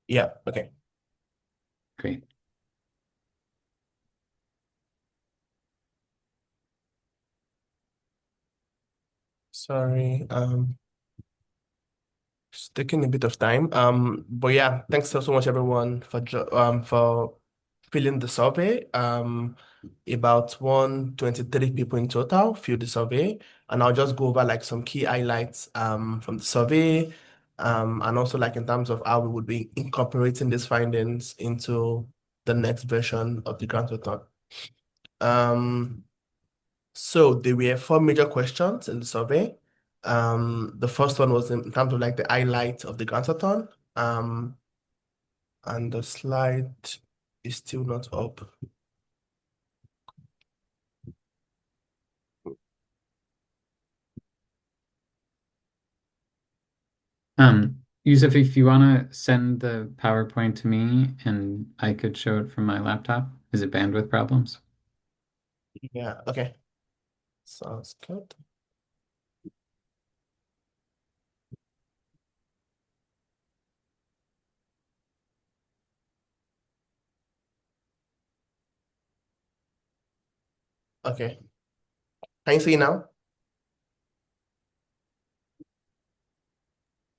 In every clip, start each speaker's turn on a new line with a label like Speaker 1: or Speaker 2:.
Speaker 1: Yeah, okay.
Speaker 2: Great.
Speaker 1: Sorry, it's taking a bit of time. But yeah, thanks so much everyone for filling the survey. About 123 people in total filled the survey, and I'll just go over like some key highlights from the survey, and also like in terms of how we would be incorporating these findings into the next version of the grant return. Um, So there were four major questions in the survey. The first one was in terms of like the highlight of the grantathon. And the slide is still not up.
Speaker 2: Yusuf, if you want to send the PowerPoint to me and I could show it from my laptop, is it bandwidth problems?
Speaker 1: Yeah, okay. Sounds good. Okay. Can you see now?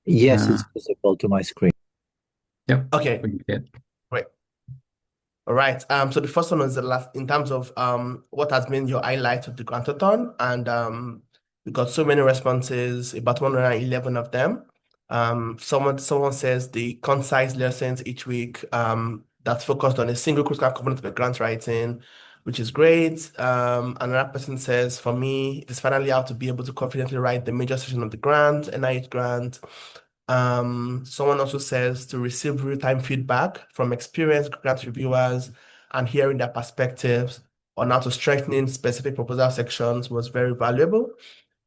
Speaker 3: Yes,
Speaker 2: Uh,
Speaker 3: it's visible to my screen.
Speaker 2: yep,
Speaker 1: Okay,
Speaker 2: we can get.
Speaker 1: great. All right. So the first one was the last in terms of what has been your highlight of the Grantathon, and we got so many responses, about 111 of them. Someone says the concise lessons each week that's focused on a single critical component of the grant writing, which is great. Another person says, for me, it is finally how to be able to confidently write the major section of the grant, NIH grant. Someone also says to receive real-time feedback from experienced grant reviewers and hearing their perspectives on how to strengthen specific proposal sections was very valuable.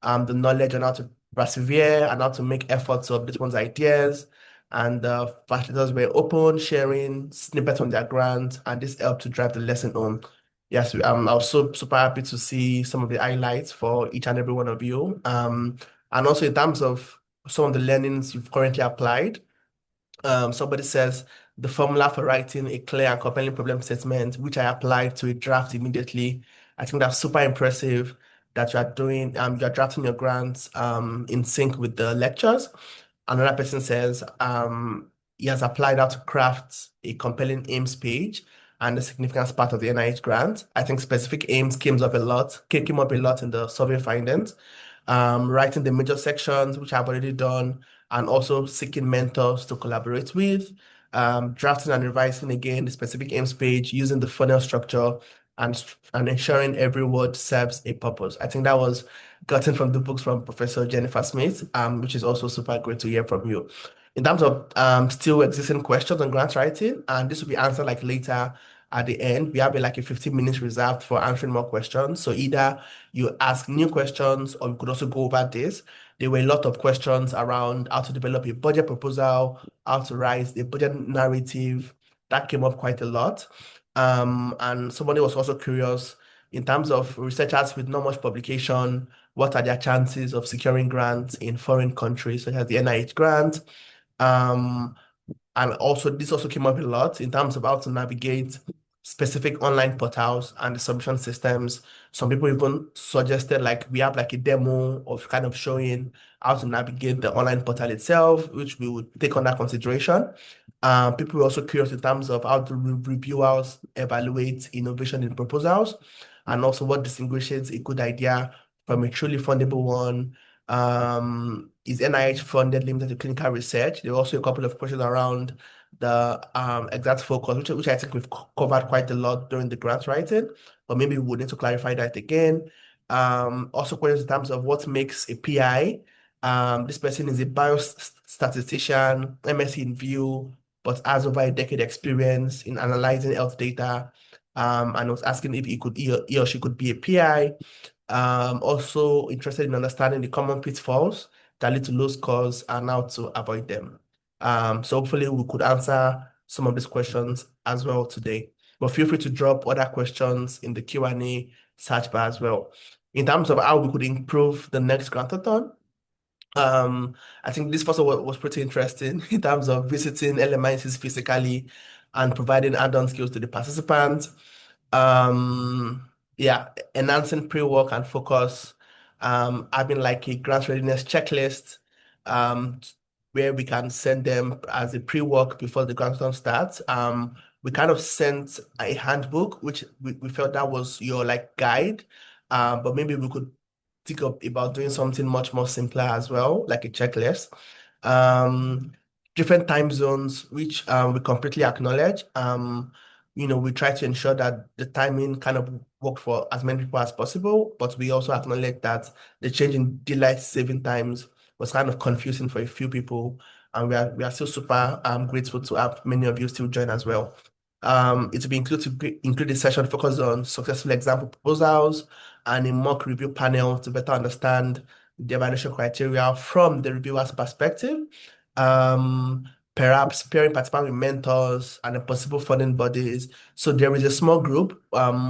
Speaker 1: The knowledge on how to persevere and how to make efforts to update one's ideas. And facilitators were open, sharing snippets on their grant, and this helped to drive the lesson home. Yes, I was so super happy to see some of the highlights for each and every one of you. And also in terms of some of the learnings you've currently applied. Somebody says the formula for writing a clear and compelling problem statement, which I applied to a draft immediately. I think that's super impressive that you're drafting your grants in sync with the lectures. Another person says he has applied how to craft a compelling aims page and the significance part of the NIH grant. I think specific aims came up a lot in the survey findings. Writing the major sections, which I've already done, and also seeking mentors to collaborate with, drafting and revising again the specific aims page using the funnel structure and ensuring every word serves a purpose. I think that was gotten from the books from Professor Jennifer Smith, which is also super great to hear from you. In terms of still existing questions on grant writing, and this will be answered like later at the end. We have like a 15 minutes reserved for answering more questions. So either you ask new questions or we could also go over this. There were a lot of questions around how to develop a budget proposal, how to write a budget narrative. That came up quite a lot. And somebody was also curious in terms of researchers with not much publication, what are their chances of securing grants in foreign countries, such as the NIH grant? Um, and also, this also came up a lot in terms of how to navigate specific online portals and the submission systems. Some people even suggested like we have like a demo of kind of showing how to navigate the online portal itself, which we would take under consideration. People were also curious in terms of how reviewers evaluate innovation in proposals and also what distinguishes a good idea from a truly fundable one. Is NIH funded limited to clinical research? There were also a couple of questions around the exact focus, which I think we've covered quite a lot during the grant writing, but maybe we would need to clarify that again. Also questions in terms of what makes a PI. This person is a biostatistician, MSc in View, but has over a decade experience in analyzing health data. And was asking if he or she could be a PI. Also interested in understanding the common pitfalls that lead to low scores and how to avoid them. So hopefully we could answer some of these questions as well today. But feel free to drop other questions in the Q&A search bar as well. In terms of how we could improve the next grantathon, Um, I think this first one was pretty interesting in terms of visiting LMICs physically and providing add-on skills to the participants. Yeah, enhancing pre-work and focus, having like a grant readiness checklist, um, where we can send them as a pre-work before the grant run starts. We kind of sent a handbook, which we felt that was your like guide, but maybe we could think up about doing something much more simpler as well, like a checklist. Um, Different time zones, which we completely acknowledge. We try to ensure that the timing kind of work for as many people as possible, but we also acknowledge that the change in daylight saving times was kind of confusing for a few people, and we are still super grateful to have many of you still join as well. It will be include a session focused on successful example proposals and a mock review panel to better understand the evaluation criteria from the reviewer's perspective. Um, Perhaps pairing participants with mentors and the possible funding bodies. So there is a small group,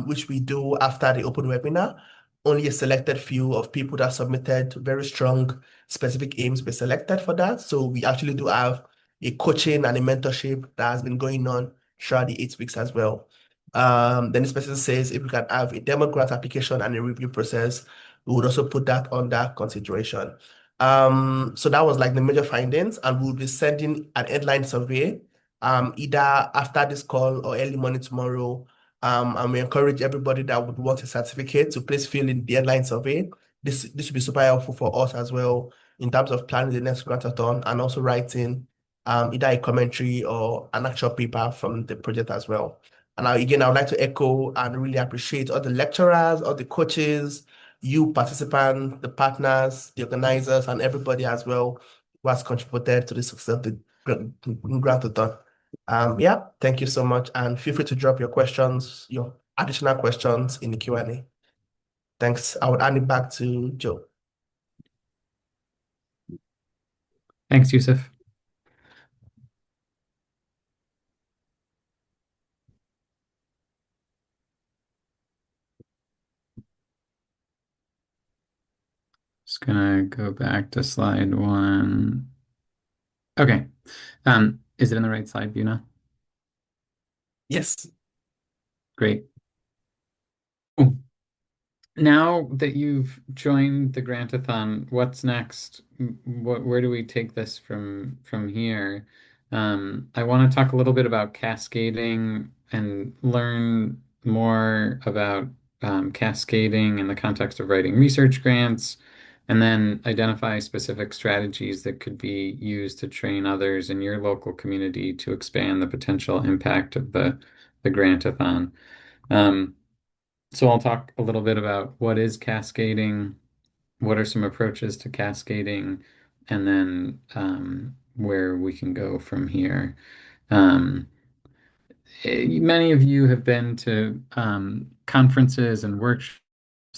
Speaker 1: which we do after the open webinar. Only a selected few of people that submitted very strong specific aims were selected for that. So we actually do have a coaching and a mentorship that has been going on throughout the 8 weeks as well. Then this person says if we can have a demo grant application and a review process, we would also put that under consideration. So that was like the major findings, and we'll be sending an headline survey, either after this call or early morning tomorrow. And we encourage everybody that would want a certificate to please fill in the headline survey. This should be super helpful for us as well in terms of planning the next grantathon and also writing either a commentary or an actual paper from the project as well. And again, I would like to echo and really appreciate all the lecturers, all the coaches, you participants, the partners, the organizers, and everybody as well who has contributed to the success of the grantathon. Yeah, thank you so much, and feel free to drop your questions, your additional questions in the Q&A. Thanks. I would hand it back to Joe.
Speaker 2: Thanks, Yusuf. Just gonna go back to slide one. Okay. Is it in the right slide view now?
Speaker 1: Yes.
Speaker 2: Great. Now that you've joined the Grantathon, what's next? Where do we take this from here? I want to talk a little bit about cascading and learn more about cascading in the context of writing research grants, and then identify specific strategies that could be used to train others in your local community to expand the potential impact of the Grantathon. Um, so I'll talk a little bit about what is cascading, what are some approaches to cascading, and then where we can go from here. Um, Many of you have been to conferences and workshops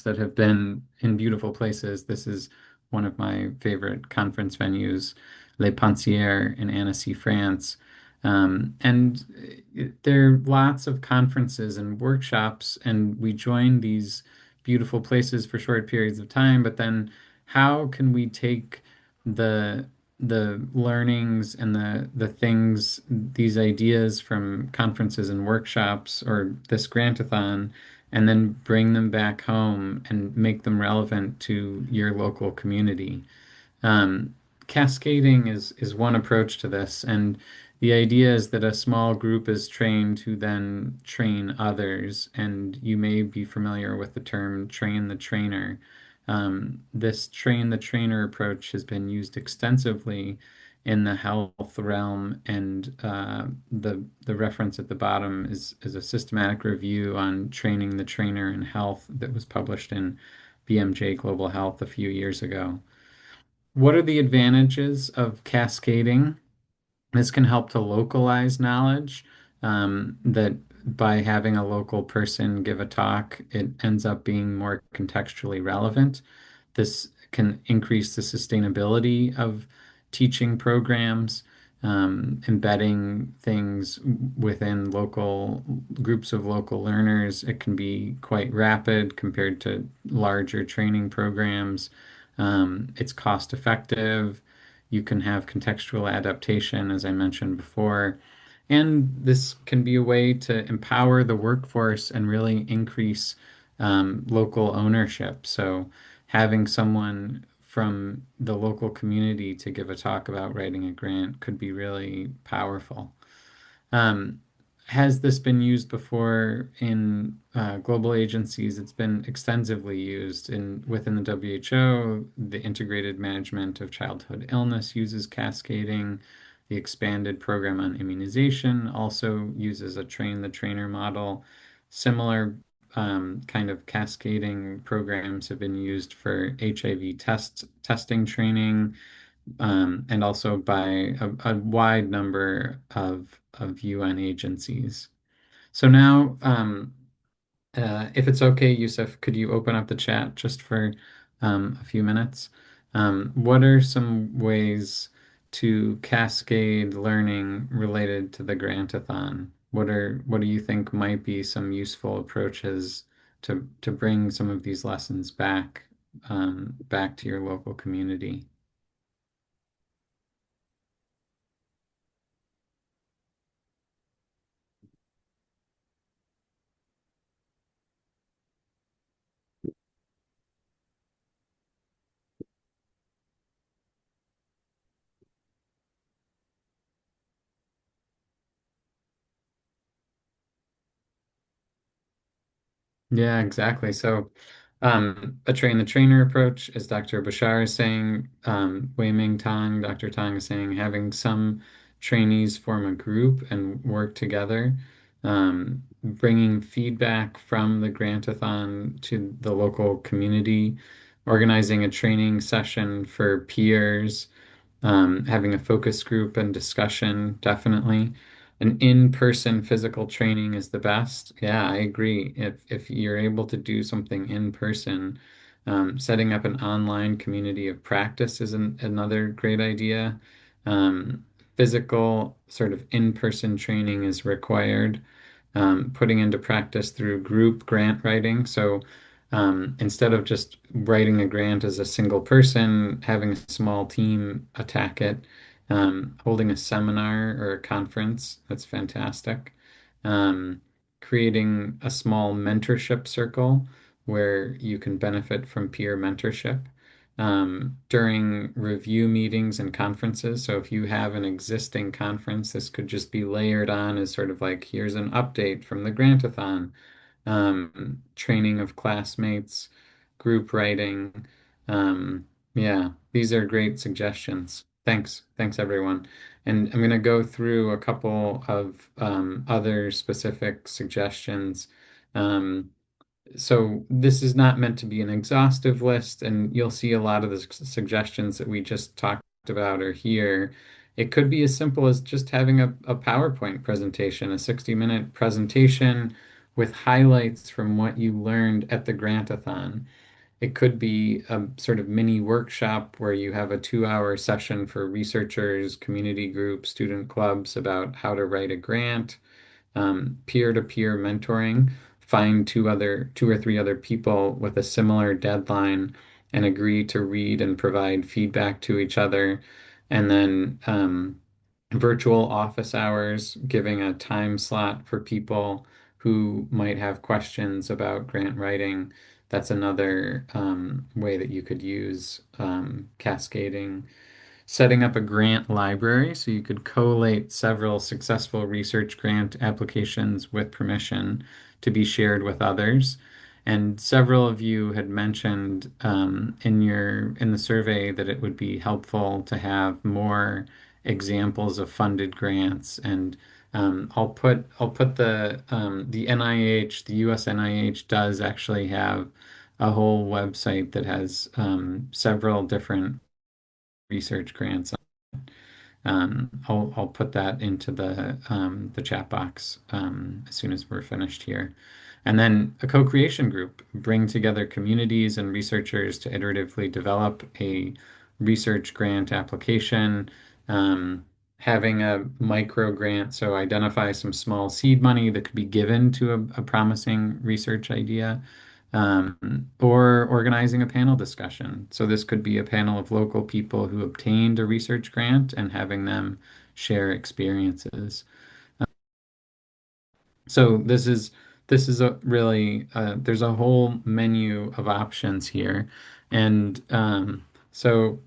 Speaker 2: that have been in beautiful places. This is one of my favorite conference venues, Les Pensières in Annecy, France. There are lots of conferences and workshops, and we join these beautiful places for short periods of time. But then, how can we take the the learnings and the things, these ideas from conferences and workshops or this grantathon, and then bring them back home and make them relevant to your local community? Um, Cascading is one approach to this, and the idea is that a small group is trained to then train others, and you may be familiar with the term train the trainer. This train the trainer approach has been used extensively in the health realm, and the reference at the bottom is a systematic review on training the trainer in health that was published in BMJ Global Health a few years ago. What are the advantages of cascading? This can help to localize knowledge, that by having a local person give a talk, it ends up being more contextually relevant. This can increase the sustainability of teaching programs, embedding things within local groups of local learners. It can be quite rapid compared to larger training programs. It's cost effective. You can have contextual adaptation, as I mentioned before. And this can be a way to empower the workforce and really increase local ownership. So, having someone from the local community to give a talk about writing a grant could be really powerful. Um, has this been used before in global agencies? It's been extensively used in within the WHO. The Integrated Management of Childhood Illness uses cascading. The expanded program on immunization also uses a train the trainer model. Similar kind of cascading programs have been used for HIV testing training, and also by a wide number of UN agencies. So now, if it's okay, Yusuf, could you open up the chat just for a few minutes? What are some ways to cascade learning related to the Grantathon? What do you think might be some useful approaches to bring some of these lessons back to your local community? Yeah, exactly. So, a train the trainer approach, as Dr. Bashar is saying, Wei Ming Tang, Dr. Tang is saying, having some trainees form a group and work together, bringing feedback from the grantathon to the local community, organizing a training session for peers, having a focus group and discussion, definitely. An in-person physical training is the best. Yeah, I agree. If you're able to do something in person, setting up an online community of practice is another great idea. Physical sort of in-person training is required, putting into practice through group grant writing. So instead of just writing a grant as a single person, having a small team attack it, holding a seminar or a conference, that's fantastic. Um, Creating a small mentorship circle where you can benefit from peer mentorship. During review meetings and conferences. So if you have an existing conference, this could just be layered on as sort of like, here's an update from the Grantathon, training of classmates, group writing. Yeah, these are great suggestions. Thanks. Thanks, everyone. And I'm going to go through a couple of other specific suggestions. Um, so this is not meant to be an exhaustive list, and you'll see a lot of the suggestions that we just talked about are here. It could be as simple as just having a PowerPoint presentation, a 60-minute presentation with highlights from what you learned at the Grantathon. It could be a sort of mini workshop where you have a 2-hour session for researchers, community groups, student clubs about how to write a grant, peer-to-peer mentoring. Find two or three other people with a similar deadline and agree to read and provide feedback to each other. And then virtual office hours, giving a time slot for people who might have questions about grant writing. That's another way that you could use cascading. Setting up a grant library so you could collate several successful research grant applications with permission to be shared with others. And several of you had mentioned in the survey that it would be helpful to have more examples of funded grants. And I'll put the NIH, the US NIH does actually have a whole website that has several different research grants. I'll put that into the chat box as soon as we're finished here. And then a co-creation group, bring together communities and researchers to iteratively develop a research grant application. Having a micro grant, so identify some small seed money that could be given to a promising research idea. or organizing a panel discussion. So this could be a panel of local people who obtained a research grant and having them share experiences. So this is a really there's a whole menu of options here, and so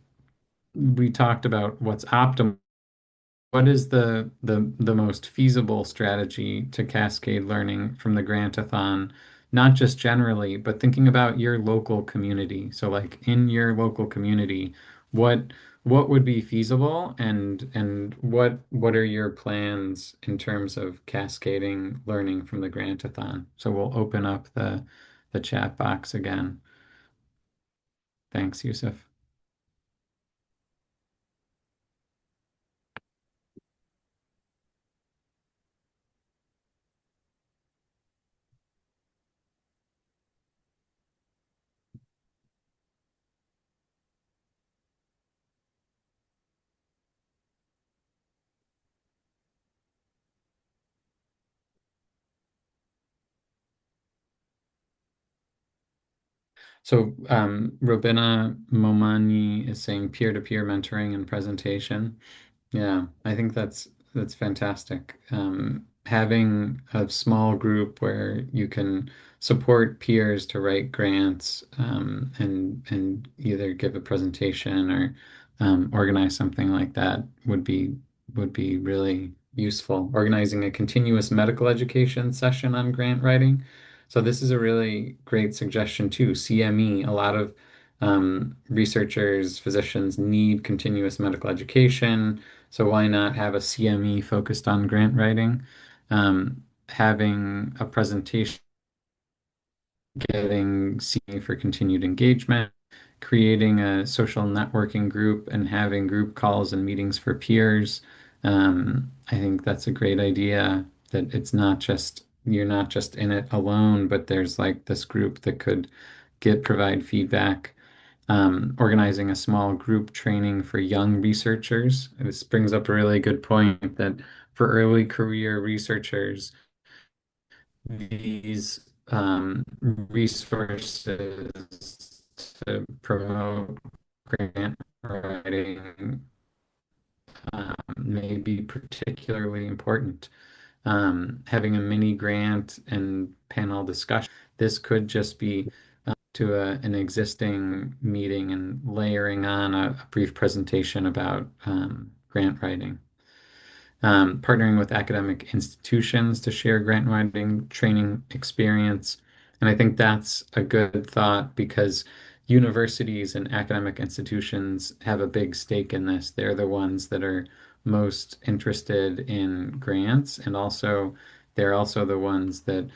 Speaker 2: we talked about what's optimal. What is the most feasible strategy to cascade learning from the grantathon, not just generally, but thinking about your local community. So like in your local community, what what would be feasible and what are your plans in terms of cascading learning from the grantathon? So we'll open up the chat box again. Thanks, Yusuf. So, Robina Momani is saying peer-to-peer mentoring and presentation. Yeah, I think that's fantastic. Having a small group where you can support peers to write grants, and either give a presentation or organize something like that would be really useful. Organizing a continuous medical education session on grant writing. So this is a really great suggestion too. CME, a lot of researchers, physicians need continuous medical education. So why not have a CME focused on grant writing? Having a presentation, getting CME for continued engagement, creating a social networking group and having group calls and meetings for peers. I think that's a great idea that it's not just you're not just in it alone, but there's like this group that could provide feedback. Organizing a small group training for young researchers. This brings up a really good point that for early career researchers, these resources to promote grant writing may be particularly important. Having a mini grant and panel discussion, this could just be to an existing meeting and layering on a brief presentation about grant writing. Partnering with academic institutions to share grant writing training experience. And I think that's a good thought because universities and academic institutions have a big stake in this. They're the ones that are most interested in grants, and also they're also the ones that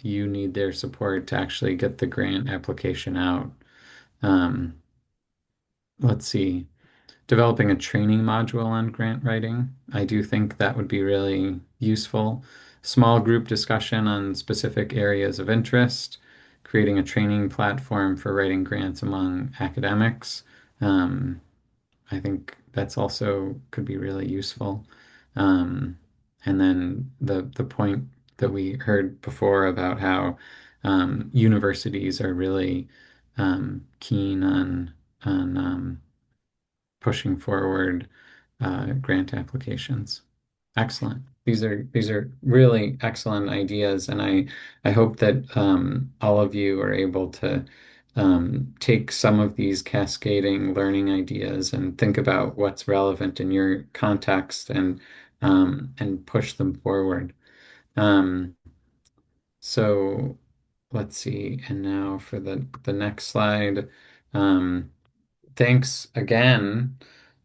Speaker 2: you need their support to actually get the grant application out. Um, let's see. Developing a training module on grant writing. I do think that would be really useful. Small group discussion on specific areas of interest, creating a training platform for writing grants among academics. Um, I think that's also could be really useful. Um, and then the point that we heard before about how universities are really keen on pushing forward grant applications. Excellent. These are really excellent ideas, and I hope that all of you are able to take some of these cascading learning ideas and think about what's relevant in your context and push them forward. Um, so let's see. And now for the next slide. Um, Thanks again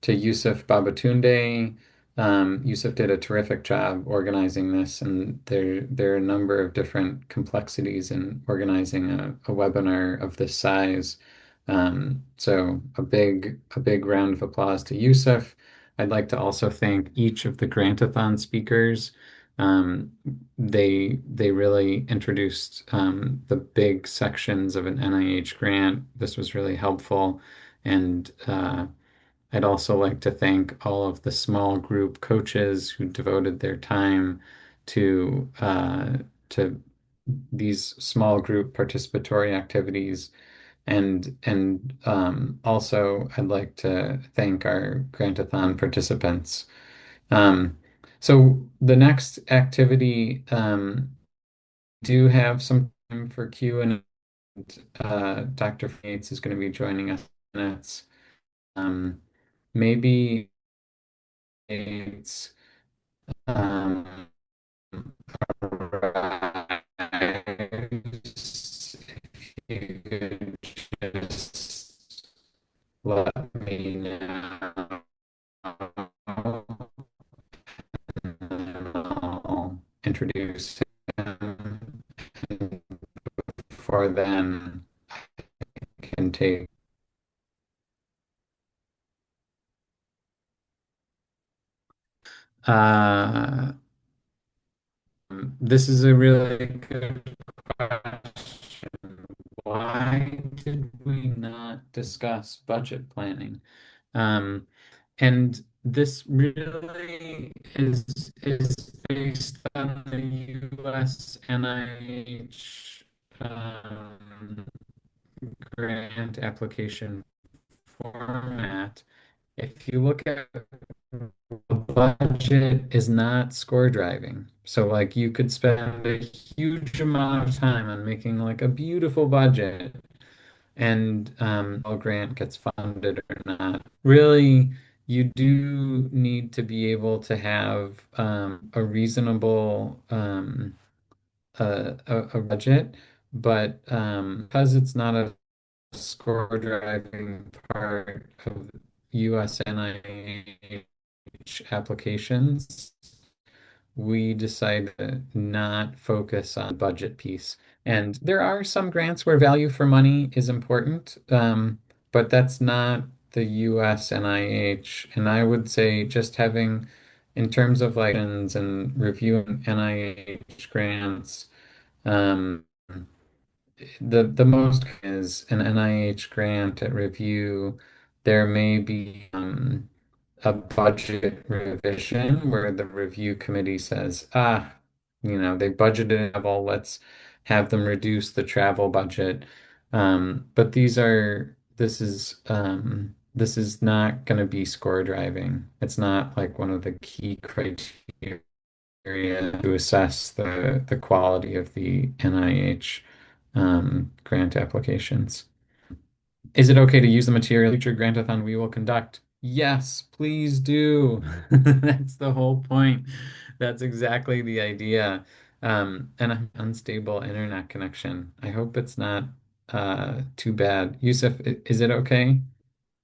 Speaker 2: to Yusuf Babatunde. Yusuf did a terrific job organizing this, and there are a number of different complexities in organizing a webinar of this size. So a big round of applause to Yusuf. I'd like to also thank each of the Grantathon speakers. Um, they really introduced the big sections of an NIH grant. This was really helpful. And I'd also like to thank all of the small group coaches who devoted their time to to these small group participatory activities. And also, I'd like to thank our Grantathon participants. Um, so the next activity, do have some time for Q and Dr. Yates is going to be joining us in minutes. Um, maybe it's um, arrives, if you could just let me know, and I'll introduce him. And before then, can take. Uh, this is a really good question. Why did we not discuss budget planning? Um, and this really is based on the US NIH grant application format. If you look at the budget is not score driving. So like you could spend a huge amount of time on making like a beautiful budget and a grant gets funded or not. Really, you do need to be able to have a reasonable a budget, but because it's not a score driving part of US NIH applications, we decided to not focus on the budget piece. And there are some grants where value for money is important, but that's not the US NIH. And I would say just having, in terms of like and reviewing NIH grants, um, the most is an NIH grant at review. There may be a budget revision where the review committee says, they budgeted well, let's have them reduce the travel budget. But this is not going to be score driving. It's not like one of the key criteria to assess the quality of the NIH grant applications. Is it okay to use the material in future grantathon we will conduct? Yes, please do. That's the whole point. That's exactly the idea. And an unstable internet connection. I hope it's not too bad. Yusuf, is it okay?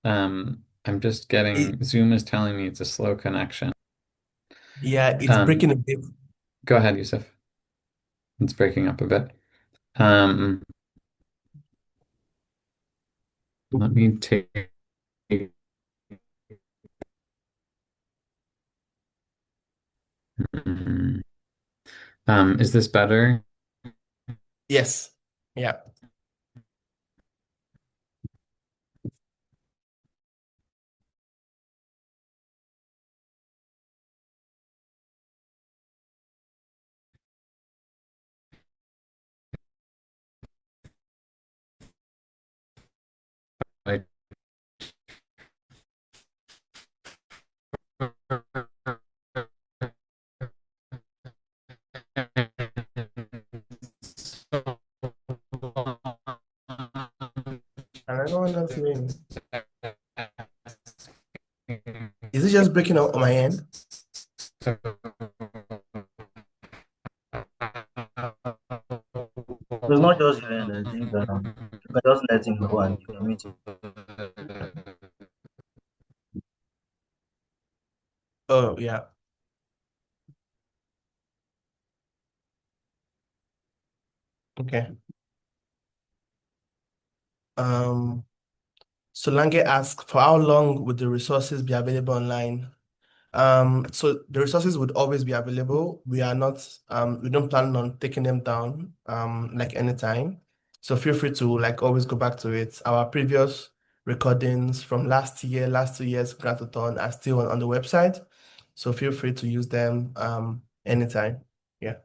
Speaker 2: I'm just
Speaker 1: It,
Speaker 2: getting Zoom is telling me it's a slow connection.
Speaker 1: yeah, it's
Speaker 2: Um,
Speaker 1: breaking a bit.
Speaker 2: Go ahead, Yusuf. It's breaking up a bit. Um, Let me take. mm, is this better?
Speaker 1: Yes. Yeah.
Speaker 2: I-
Speaker 1: And I don't know if is it just breaking up on my end?
Speaker 3: So it's not just you and the thing that you can just let him go and you can meet him.
Speaker 1: Oh, yeah. Okay. Um, Solange asks, for how long would the resources be available online? So the resources would always be available. We don't plan on taking them down, like anytime. So feel free to like always go back to it. Our previous recordings from last 2 years Grantathon are still on the website. So feel free to use them, anytime. Yeah.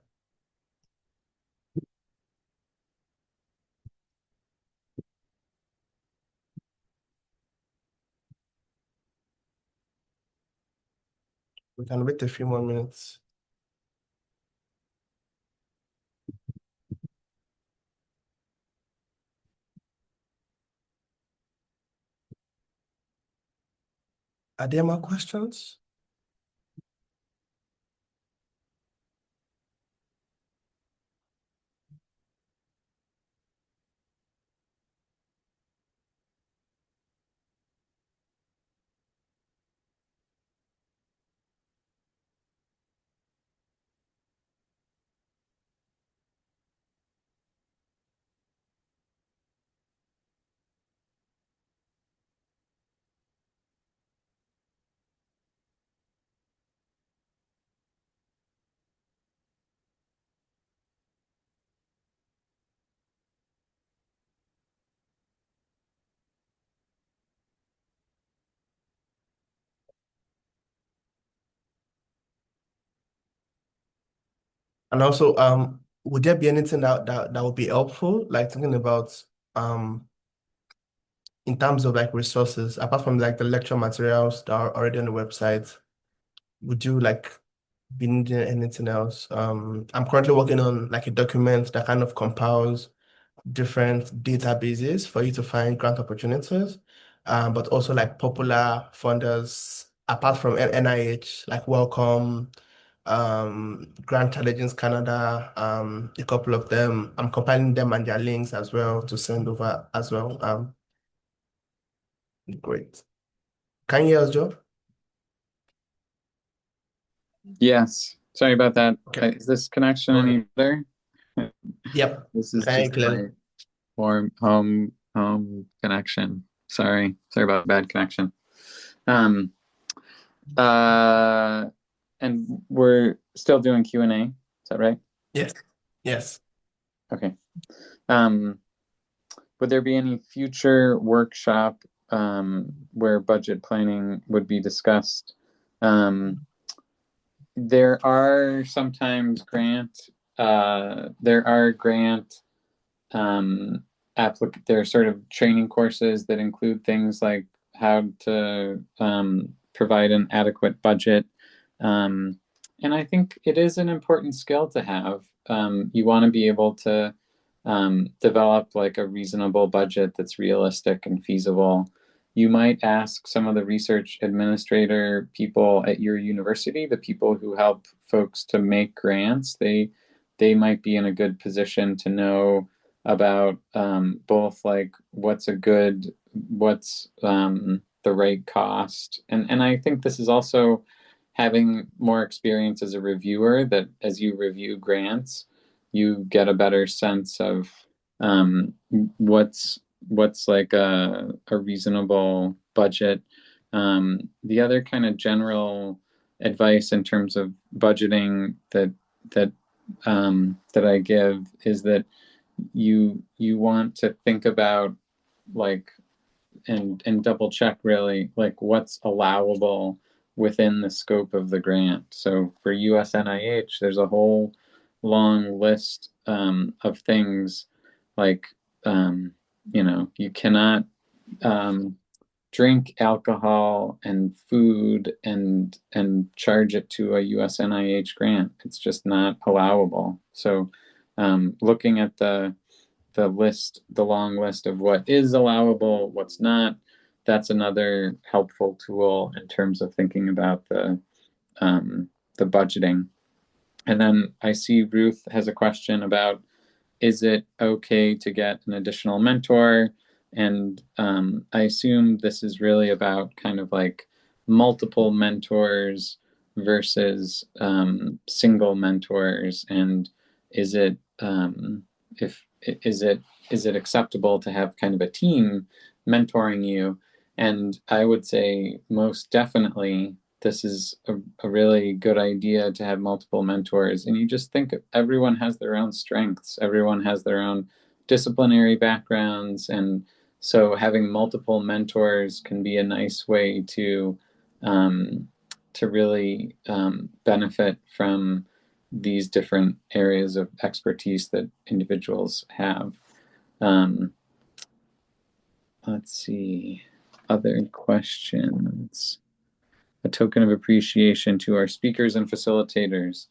Speaker 1: We can wait a few more minutes. Are there more questions? And also, would there be anything that would be helpful, like thinking about in terms of like resources, apart from like the lecture materials that are already on the website, would you like be needing anything else? I'm currently working on like a document that kind of compiles different databases for you to find grant opportunities, but also like popular funders apart from NIH, like Welcome, Grant Intelligence Canada, a couple of them. I'm compiling them and their links as well to send over as well. Great. Can you hear us, Joe?
Speaker 2: Yes. Sorry about that.
Speaker 1: Okay.
Speaker 2: Is this connection
Speaker 1: All
Speaker 2: any
Speaker 1: right.
Speaker 2: better?
Speaker 1: Yep.
Speaker 2: This is
Speaker 1: Can you hear
Speaker 2: just
Speaker 1: clearly?
Speaker 2: my warm home connection. Sorry about bad connection. Um, and we're still doing Q&A. Is that right?
Speaker 1: Yes. Yes.
Speaker 2: Okay. Would there be any future workshop where budget planning would be discussed? There are sometimes there are grant there are sort of training courses that include things like how to provide an adequate budget. And I think it is an important skill to have. You want to be able to develop like a reasonable budget that's realistic and feasible. You might ask some of the research administrator people at your university, the people who help folks to make grants. They might be in a good position to know about both like what's the right cost, and I think this is also having more experience as a reviewer, that as you review grants you get a better sense of um, what's like a reasonable budget. The other kind of general advice in terms of budgeting that that I give is that you want to think about like and double check really like what's allowable within the scope of the grant. So for USNIH, there's a whole long list of things like you cannot um, drink alcohol and food and charge it to a USNIH grant. It's just not allowable. So looking at the long list of what is allowable, what's not, that's another helpful tool in terms of thinking about the budgeting. And then I see Ruth has a question about, is it okay to get an additional mentor? And I assume this is really about kind of like multiple mentors versus single mentors. And is it if is it acceptable to have kind of a team mentoring you? And I would say most definitely this is a really good idea to have multiple mentors. And you just think everyone has their own strengths, everyone has their own disciplinary backgrounds. And so having multiple mentors can be a nice way um, to really benefit from these different areas of expertise that individuals have. Um, let's see, other questions. a token of appreciation to our speakers and facilitators.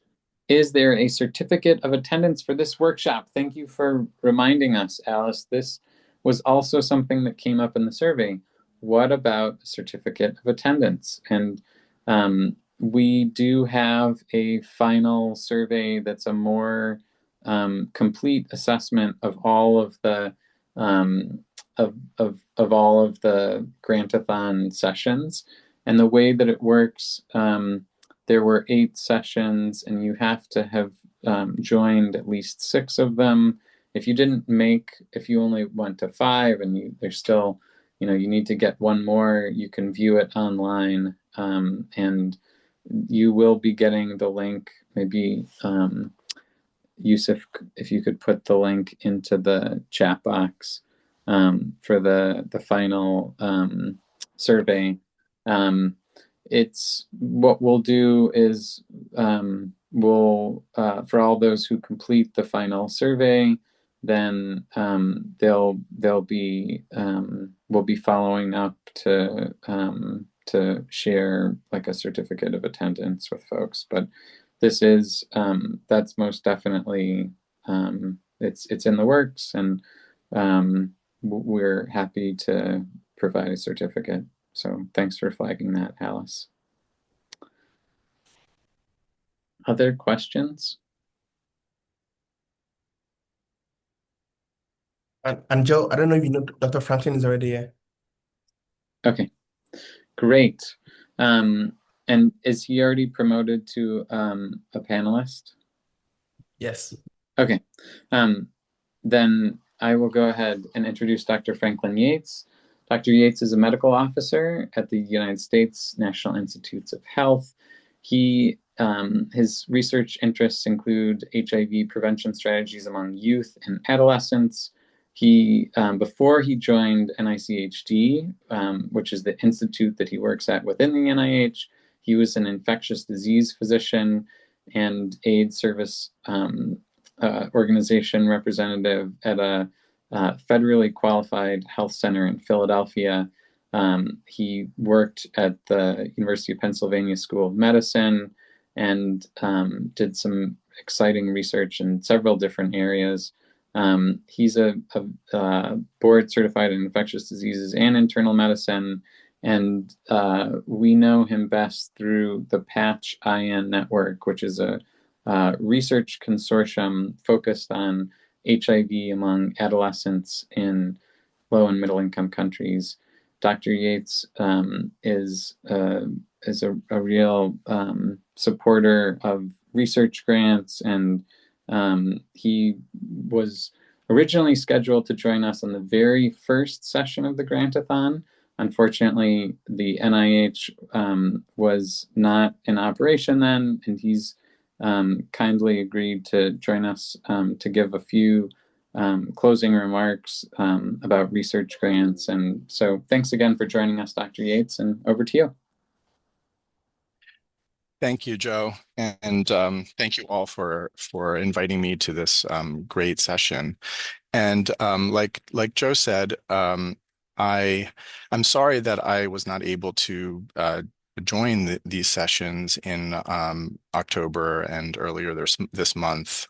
Speaker 2: Is there a certificate of attendance for this workshop? Thank you for reminding us, Alice. This was also something that came up in the survey. What about a certificate of attendance? And we do have a final survey that's a more complete assessment of all of the all of the Grantathon sessions. And the way that it works, there were 8 sessions, and you have to have joined at least 6 of them. If you only went to 5 and there's still, you need to get one more, you can view it online, and you will be getting the link. Maybe Yusuf, if you could put the link into the chat box for the final survey. It's what we'll do is we'll for all those who complete the final survey, then they'll be we'll be following up to share like a certificate of attendance with folks. But this is that's most definitely it's in the works, and we're happy to provide a certificate. So thanks for flagging that, Alice. Other questions?
Speaker 1: And Joe, I don't know if you know Dr. Franklin is already here.
Speaker 2: Okay, great. And is he already promoted to a panelist?
Speaker 1: Yes.
Speaker 2: Okay. Then I will go ahead and introduce Dr. Franklin Yates. Dr. Yates is a medical officer at the United States National Institutes of Health. His research interests include HIV prevention strategies among youth and adolescents. Before he joined NICHD, which is the institute that he works at within the NIH, he was an infectious disease physician and AIDS service organization representative at a federally qualified health center in Philadelphia. He worked at the University of Pennsylvania School of Medicine and did some exciting research in several different areas. He's a board certified in infectious diseases and internal medicine, and we know him best through the Patch IN Network, which is a research consortium focused on HIV among adolescents in low and middle income countries. Dr. Yates is a real supporter of research grants, and he was originally scheduled to join us on the very first session of the Grantathon. Unfortunately, the NIH was not in operation then, and he's kindly agreed to join us to give a few closing remarks about research grants. And so thanks again for joining us, Dr. Yates, and over to you.
Speaker 4: Thank you, Joe, and thank you all for inviting me to this great session. And like Joe said, I'm sorry that I was not able to join these sessions in October and earlier this month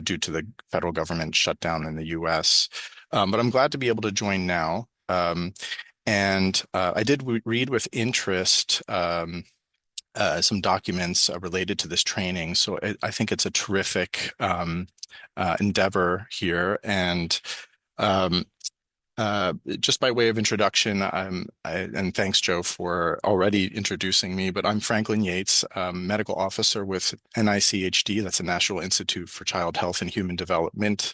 Speaker 4: due to the federal government shutdown in the U.S. But I'm glad to be able to join now. And I did read with interest some documents related to this training. So I think it's a terrific endeavor here. And just by way of introduction, and thanks, Joe, for already introducing me, but I'm Franklin Yates, medical officer with NICHD, that's the National Institute for Child Health and Human Development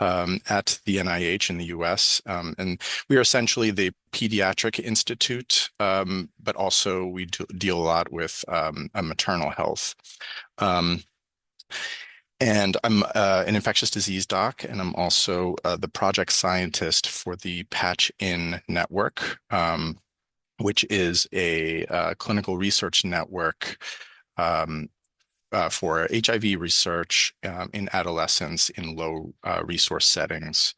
Speaker 4: at the NIH in the US. And we are essentially the pediatric institute, but also we deal a lot with maternal health. And I'm an infectious disease doc, and I'm also the project scientist for the Patch In Network, which is a clinical research network for HIV research in adolescents in low resource settings.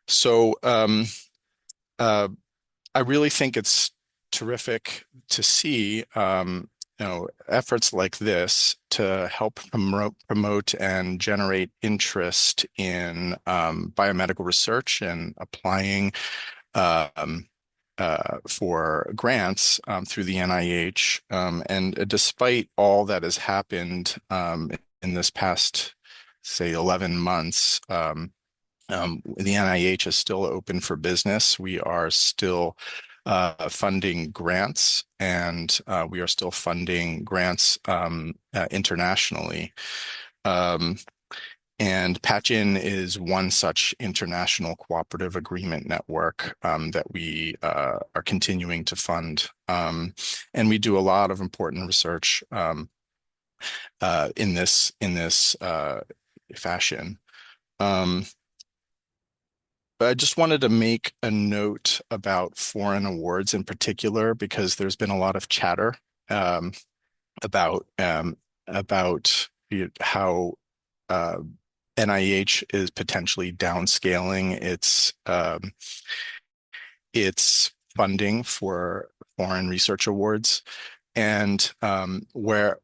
Speaker 4: So I really think it's terrific to see efforts like this to help promote and generate interest in biomedical research and applying um, for grants through the NIH. And despite all that has happened in this past, say, 11 months, the NIH is still open for business. We are still funding grants, and we are still funding grants internationally. Um, and Patchin is one such international cooperative agreement network that we are continuing to fund. And we do a lot of important research in this fashion. But I just wanted to make a note about foreign awards in particular, because there's been a lot of chatter um, about how NIH is potentially downscaling its funding for foreign research awards, and whereas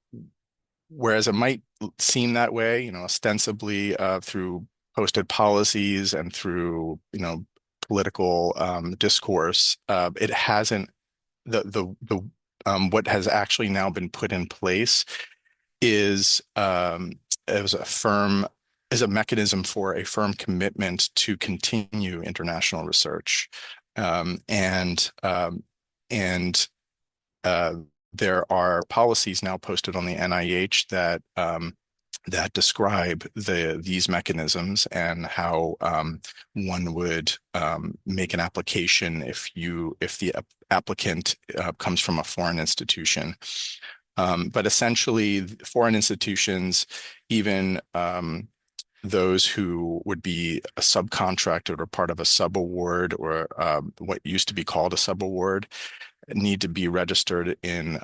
Speaker 4: it might seem that way, ostensibly through posted policies and through political discourse, it hasn't. The what has actually now been put in place is as a firm is a mechanism for a firm commitment to continue international research, and uh, there are policies now posted on the NIH that describe these mechanisms and how one would make an application if the applicant comes from a foreign institution. But essentially, foreign institutions, even those who would be a subcontractor or part of a subaward, or what used to be called a subaward, need to be registered in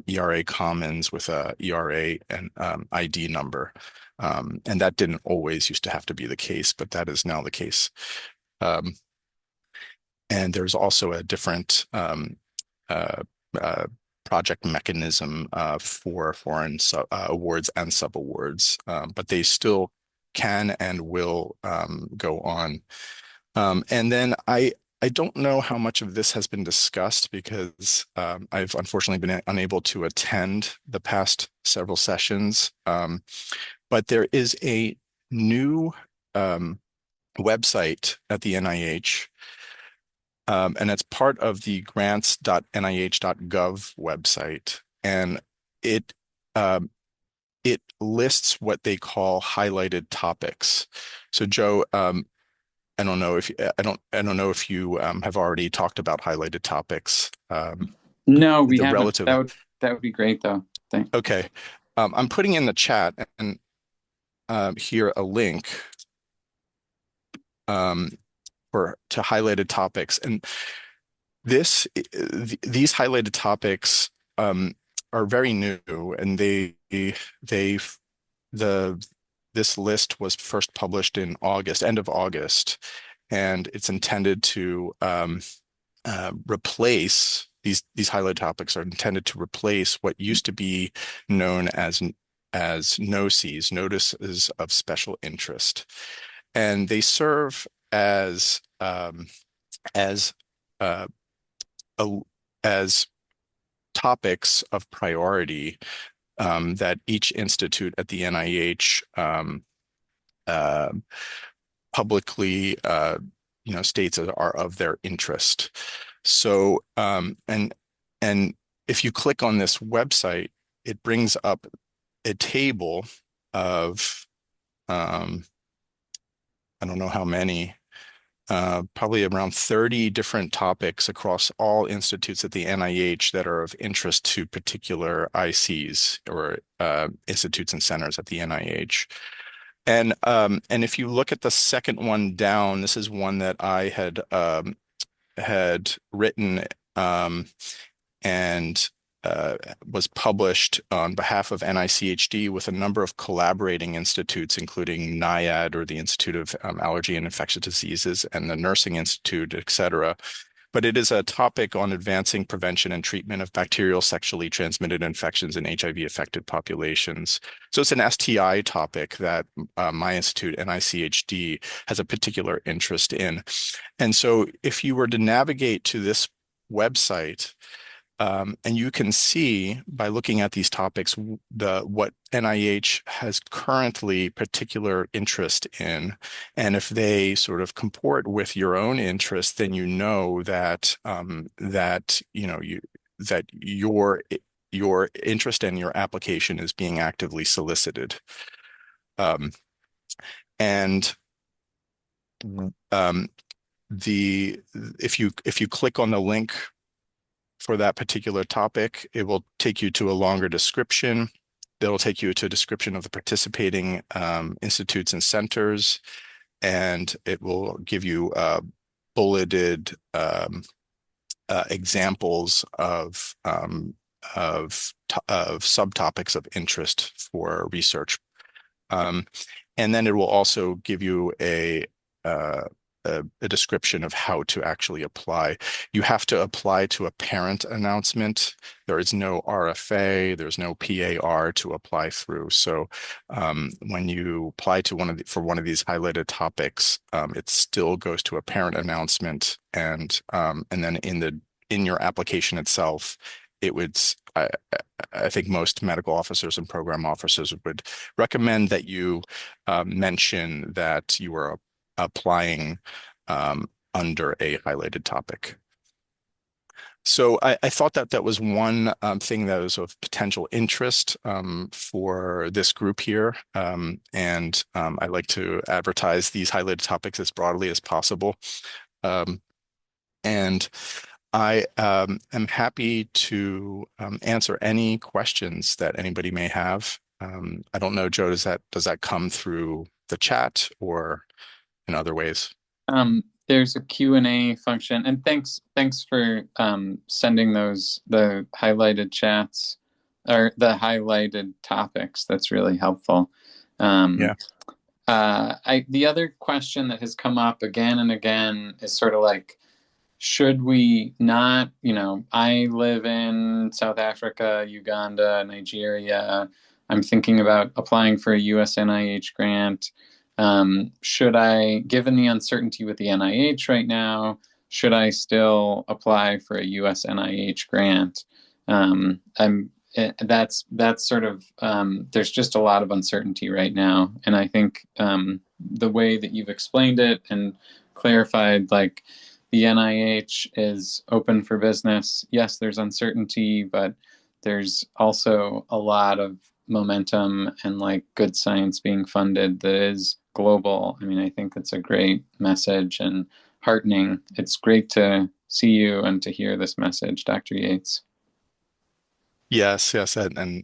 Speaker 4: ERA Commons with a ERA and ID number. And that didn't always used to have to be the case, but that is now the case. And there's also a different uh, project mechanism for foreign awards and subawards, but they still can and will go on. And then I don't know how much of this has been discussed, because I've unfortunately been unable to attend the past several sessions. But there is a new website at the NIH, and it's part of the grants.nih.gov website, and it lists what they call highlighted topics. So Joe, I don't know if you have already talked about highlighted topics.
Speaker 2: No, we
Speaker 4: The
Speaker 2: haven't.
Speaker 4: relative.
Speaker 2: That would be great, though. Thanks.
Speaker 4: Okay. I'm putting in the chat and here a link to highlighted topics, and these highlighted topics are very new, and this list was first published in end of August, and it's intended to replace these highlighted topics are intended to replace what used to be known as NOSIs, notices of special interest, and they serve as as uh, as topics of priority that each institute at the NIH uh, publicly states are of their interest. So and if you click on this website, it brings up a table of I don't know how many, probably around 30 different topics across all institutes at the NIH that are of interest to particular ICs, or institutes and centers at the NIH. And if you look at the second one down, this is one that I had written and was published on behalf of NICHD with a number of collaborating institutes, including NIAID, or the Institute of Allergy and Infectious Diseases, and the Nursing Institute, et cetera. but it is a topic on advancing prevention and treatment of bacterial sexually transmitted infections in HIV-affected populations. So it's an STI topic that my institute, NICHD, has a particular interest in. And so if you were to navigate to this website, and you can see by looking at these topics what NIH has currently particular interest in, and if they sort of comport with your own interest, then you know that that your interest and your application is being actively solicited. Um, and um, the if you click on the link for that particular topic, it will take you to a longer description. That'll take you to a description of the participating institutes and centers, and it will give you bulleted examples of subtopics of interest for research. And then it will also give you uh, a description of how to actually apply. You have to apply to a parent announcement. There is no RFA, there's no PAR to apply through. So when you apply to for one of these highlighted topics, it still goes to a parent announcement, and then in your application itself, it would. I think most medical officers and program officers would recommend that you mention that you are applying under a highlighted topic. So I thought that was one thing that was of potential interest for this group here. And I like to advertise these highlighted topics as broadly as possible. And I am happy to answer any questions that anybody may have. I don't know, Joe, does that come through the chat or in other ways?
Speaker 2: There's a Q&A function, and thanks for sending the highlighted chats or the highlighted topics. That's really helpful.
Speaker 4: Yeah.
Speaker 2: The other question that has come up again and again is sort of like, should we not, I live in South Africa, Uganda, Nigeria. I'm thinking about applying for a US NIH grant. Should I, given the uncertainty with the NIH right now, should I still apply for a US NIH grant? That's sort of, there's just a lot of uncertainty right now. And I think the way that you've explained it and clarified, like, the NIH is open for business. Yes, there's uncertainty, but there's also a lot of momentum and like good science being funded that is global. I mean, I think that's a great message and heartening. It's great to see you and to hear this message, Dr. Yates.
Speaker 4: Yes, and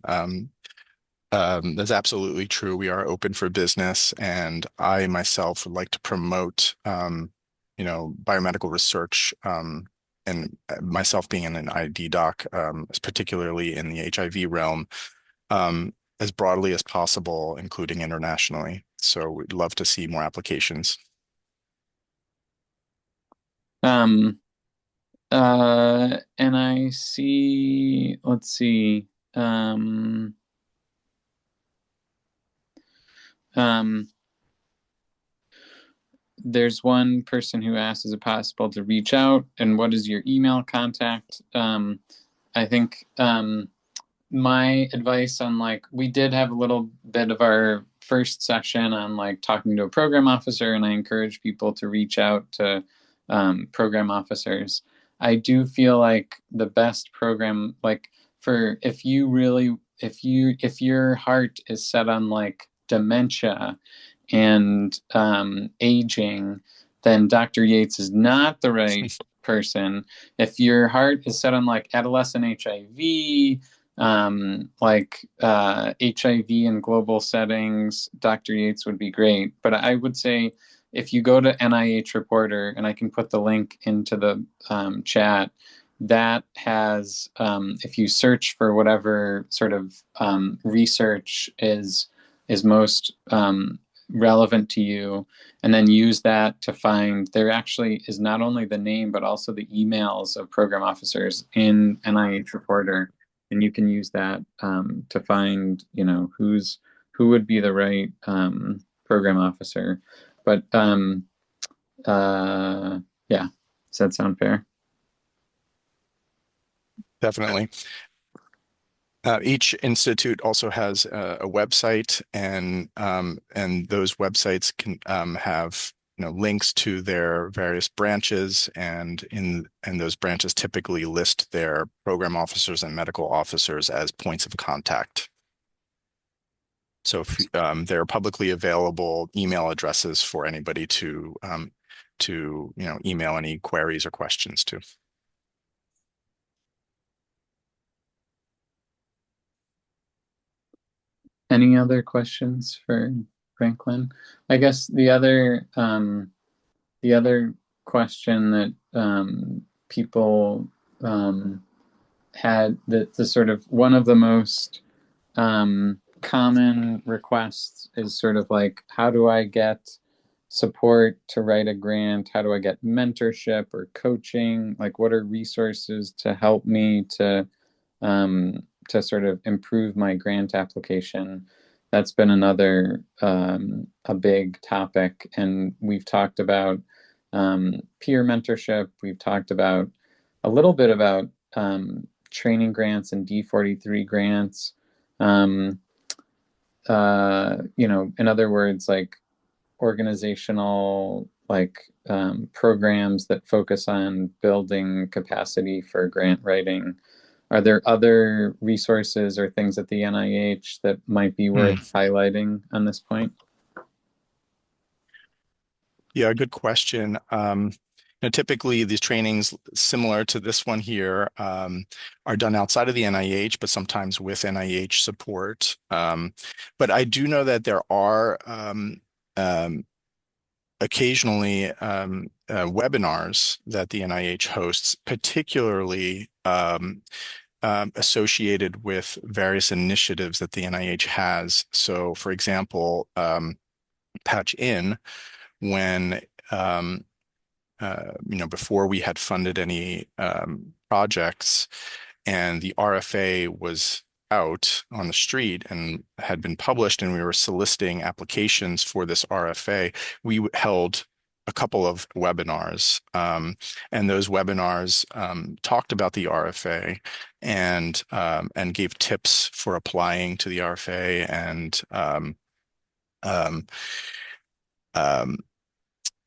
Speaker 4: that's absolutely true. We are open for business, and I myself would like to promote biomedical research, and myself being an ID doc, particularly in the HIV realm, as broadly as possible, including internationally. So we'd love to see more applications.
Speaker 2: And I see, let's see. There's one person who asked, is it possible to reach out, and what is your email contact? I think my advice on, like, we did have a little bit of our first session on like talking to a program officer, and I encourage people to reach out to program officers. I do feel like the best program, like, for if your heart is set on like dementia and aging, then Dr. Yates is not the right person. If your heart is set on like adolescent HIV, HIV in global settings, Dr. Yates would be great. But I would say if you go to NIH Reporter, and I can put the link into the chat, that has, if you search for whatever sort of research is most relevant to you, and then use that to find. There actually is not only the name but also the emails of program officers in NIH Reporter, and you can use that to find, who would be the right program officer. But yeah, does that sound fair?
Speaker 4: Definitely. Each institute also has a website, and those websites can have links to their various branches, and those branches typically list their program officers and medical officers as points of contact. So if, there are publicly available email addresses for anybody to email any queries or questions to.
Speaker 2: Any other questions for Franklin? I guess the other question that people had, that the sort of one of the most common requests is sort of like, how do I get support to write a grant? How do I get mentorship or coaching? Like, what are resources to help me to sort of improve my grant application? That's been another a big topic, and we've talked about peer mentorship. We've talked about a little bit about training grants and D43 grants. In other words, like organizational programs that focus on building capacity for grant writing. Are there other resources or things at the NIH that might be worth highlighting on this point?
Speaker 4: Yeah, good question. Typically, these trainings similar to this one here are done outside of the NIH, but sometimes with NIH support. But I do know that there are occasionally webinars that the NIH hosts, particularly associated with various initiatives that the NIH has. So, for example, Patch In, when before we had funded any projects, and the RFA was out on the street and had been published, and we were soliciting applications for this RFA, we held a couple of webinars, and those webinars talked about the RFA and gave tips for applying to the RFA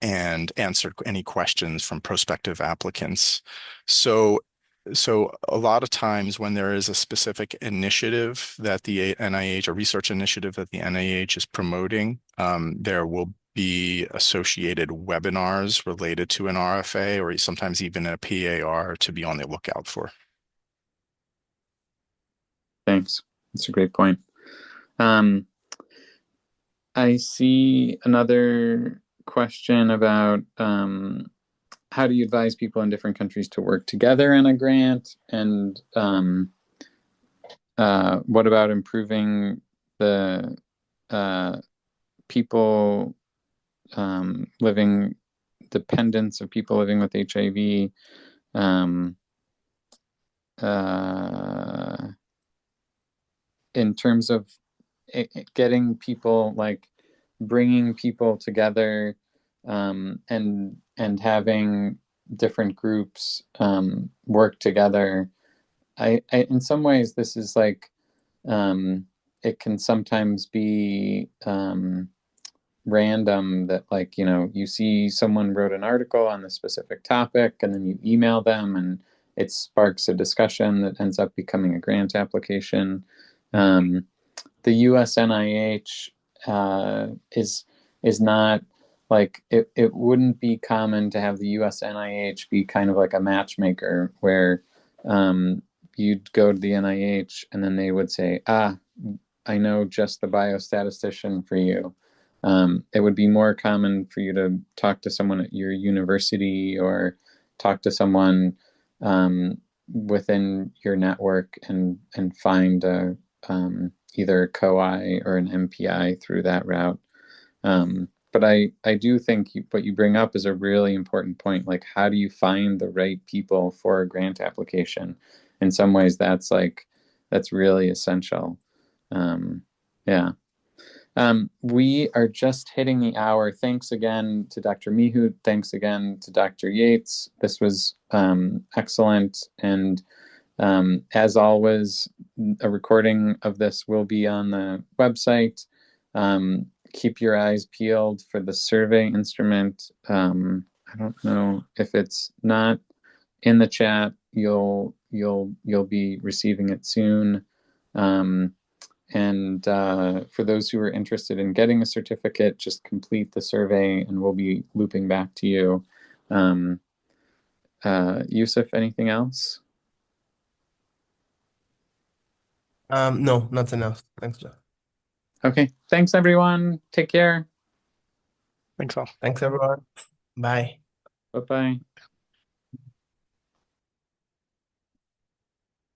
Speaker 4: and answered any questions from prospective applicants. So a lot of times when there is a specific initiative that the NIH, a research initiative that the NIH is promoting, there will be associated webinars related to an RFA, or sometimes even a PAR, to be on the lookout for.
Speaker 2: Thanks. That's a great point. I see another question about how do you advise people in different countries to work together in a grant, and what about improving the people living, dependence of people living with HIV, in terms of getting people, like bringing people together, and having different groups work together. I in some ways this is like it can sometimes be random, that like you see someone wrote an article on this specific topic, and then you email them and it sparks a discussion that ends up becoming a grant application. The US NIH is not like, it wouldn't be common to have the US NIH be kind of like a matchmaker where you'd go to the NIH and then they would say, I know just the biostatistician for you. It would be more common for you to talk to someone at your university or talk to someone within your network and find a either a COI or an MPI through that route. But I do think what you bring up is a really important point. Like, how do you find the right people for a grant application? In some ways, that's really essential. Yeah. We are just hitting the hour. Thanks again to Dr. Mihu. Thanks again to Dr. Yates. This was excellent. And as always, a recording of this will be on the website. Keep your eyes peeled for the survey instrument. I don't know if it's not in the chat. You'll be receiving it soon. And for those who are interested in getting a certificate, just complete the survey and we'll be looping back to you. Yusuf, anything else?
Speaker 1: No, nothing else. Thanks, John.
Speaker 2: Okay, thanks everyone. Take care.
Speaker 4: Thanks all.
Speaker 1: Thanks, everyone. Bye.
Speaker 2: Bye-bye.